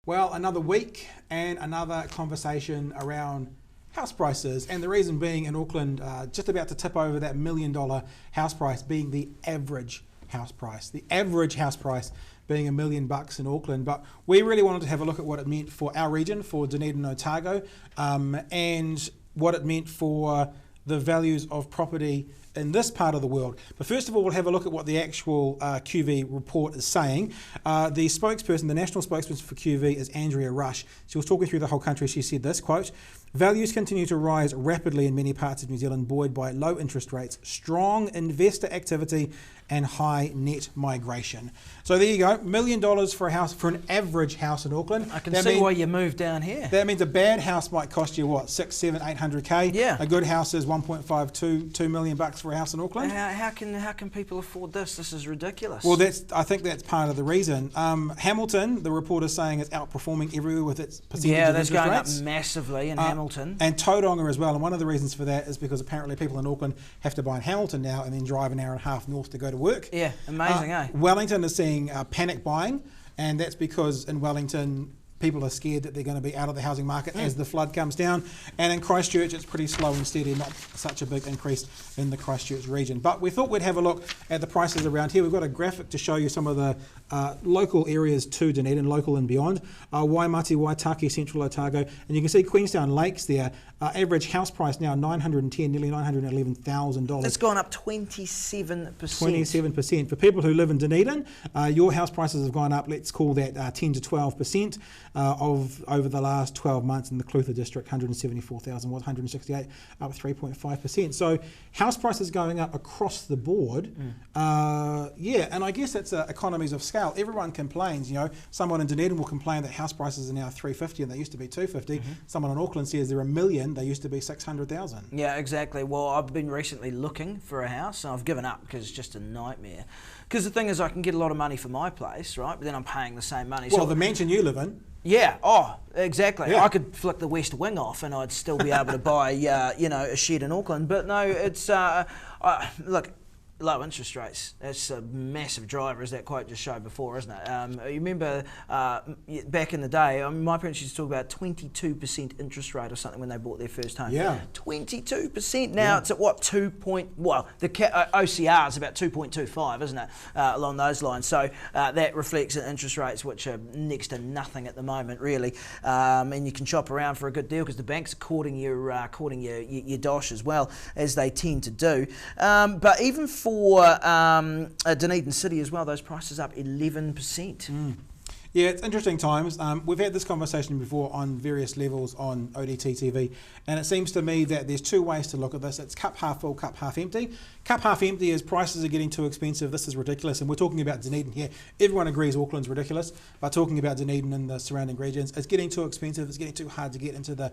Well, another week and another conversation around house prices, and the reason being in Auckland, just about to tip over that $1 million house price being the average house price. The average house price being $1 million in Auckland, but we really wanted to have a look at what it meant for our region, for Dunedin and Otago, and what it meant for the values of property in this part of the world. But first of all, we'll have a look at what the actual QV report is saying. The spokesperson, the national spokesperson for QV is Andrea Rush. She was talking through the whole country. She said this, quote, "Values continue to rise rapidly in many parts of New Zealand, buoyed by low interest rates, strong investor activity and high net migration." So there you go, $1 million for a house, for an average house in Auckland. I can see why you moved down here. That means a bad house might cost you what, 6, 7, 800k. Yeah. A good house is 1.5, 2 million bucks for a house in Auckland. How can people afford this? This is ridiculous. Well, I think that's part of the reason. Hamilton, the report is saying, is outperforming everywhere with its percentage of interest rates. Yeah, that's going up massively in Hamilton. And Tauranga as well. And one of the reasons for that is because apparently people in Auckland have to buy in Hamilton now and then drive an hour and a half north to go to work. Yeah, amazing, eh? Wellington is seeing panic buying, and that's because in Wellington, people are scared that they're going to be out of the housing market as the flood comes down. And in Christchurch, it's pretty slow and steady, not such a big increase in the Christchurch region. But we thought we'd have a look at the prices around here. We've got a graphic to show you some of the local areas to Dunedin, local and beyond. Waimati, Waitaki, Central Otago. And you can see Queenstown Lakes there. Average house price now $910,000, nearly $911,000. It's gone up 27%. 27%. For people who live in Dunedin, your house prices have gone up, let's call that 10 to 12% over the last 12 months. In the Clutha district, 174,000 was 168, up 3.5%. So house prices going up across the board. Yeah, and I guess it's economies of scale. Everyone complains, you know, someone in Dunedin will complain that house prices are now $350 and they used to be $250. Someone in Auckland says they're $1 million, they used to be $600,000. Yeah, exactly. Well, I've been recently looking for a house and I've given up because it's just a nightmare. Because the thing is, I can get a lot of money for my place, right? But then I'm paying the same money. Well, the mansion you live in. Yeah, exactly. Yeah. I could flick the west wing off and I'd still be able to buy, you know, a shed in Auckland. But no, it's, look, low interest rates. That's a massive driver, as that quote just showed before, isn't it? You remember back in the day, my parents used to talk about 22% interest rate or something when they bought their first home. Yeah. 22%. Now it's at what, the OCR is about 2.25, isn't it? Along those lines. So that reflects interest rates which are next to nothing at the moment, really. And you can shop around for a good deal because the banks are courting your dosh as well, as they tend to do. But even for Dunedin City as well, those prices up 11%. Yeah, it's interesting times. We've had this conversation before on various levels on ODT TV, and it seems to me that there's two ways to look at this. It's cup half full, cup half empty. Cup half empty is prices are getting too expensive, this is ridiculous, and we're talking about Dunedin here. Everyone agrees Auckland's ridiculous, but talking about Dunedin and the surrounding regions, it's getting too expensive, it's getting too hard to get into the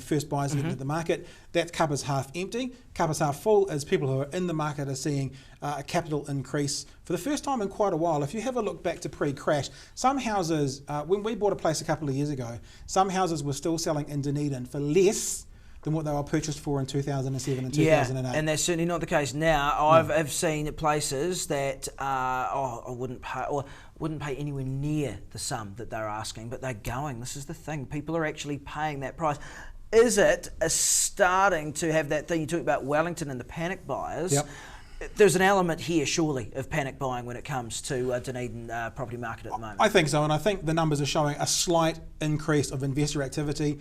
first buyers into the market. That cup is half empty. Cup is half full as people who are in the market are seeing a capital increase for the first time in quite a while. If you have a look back to pre-crash, some houses, when we bought a place a couple of years ago, some houses were still selling in Dunedin for less than what they were purchased for in 2007 and 2008. Yeah, and that's certainly not the case now. I've seen places that I wouldn't pay anywhere near the sum that they're asking, but they're going. This is the thing. People are actually paying that price. Is it starting to have that thing you talked about, Wellington and the panic buyers? Yep. There's an element here, surely, of panic buying when it comes to Dunedin property market at the moment. I think so, and I think the numbers are showing a slight increase of investor activity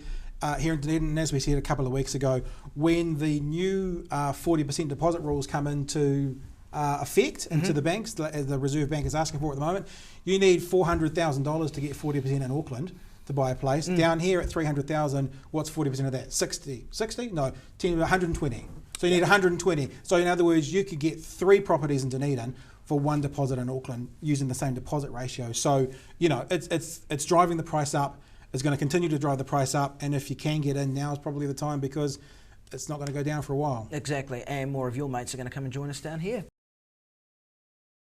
here in Dunedin. And as we said a couple of weeks ago, when the new 40% deposit rules come into effect into the banks, the Reserve Bank is asking for at the moment, you need $400,000 to get 40% in Auckland to buy a place. Down here at 300,000, what's 40% of that? 60? No, 120. So you need 120. So in other words, you could get 3 properties in Dunedin for 1 deposit in Auckland using the same deposit ratio. So, you know, it's driving the price up. It's going to continue to drive the price up. And if you can get in, now is probably the time because it's not going to go down for a while. Exactly. And more of your mates are going to come and join us down here.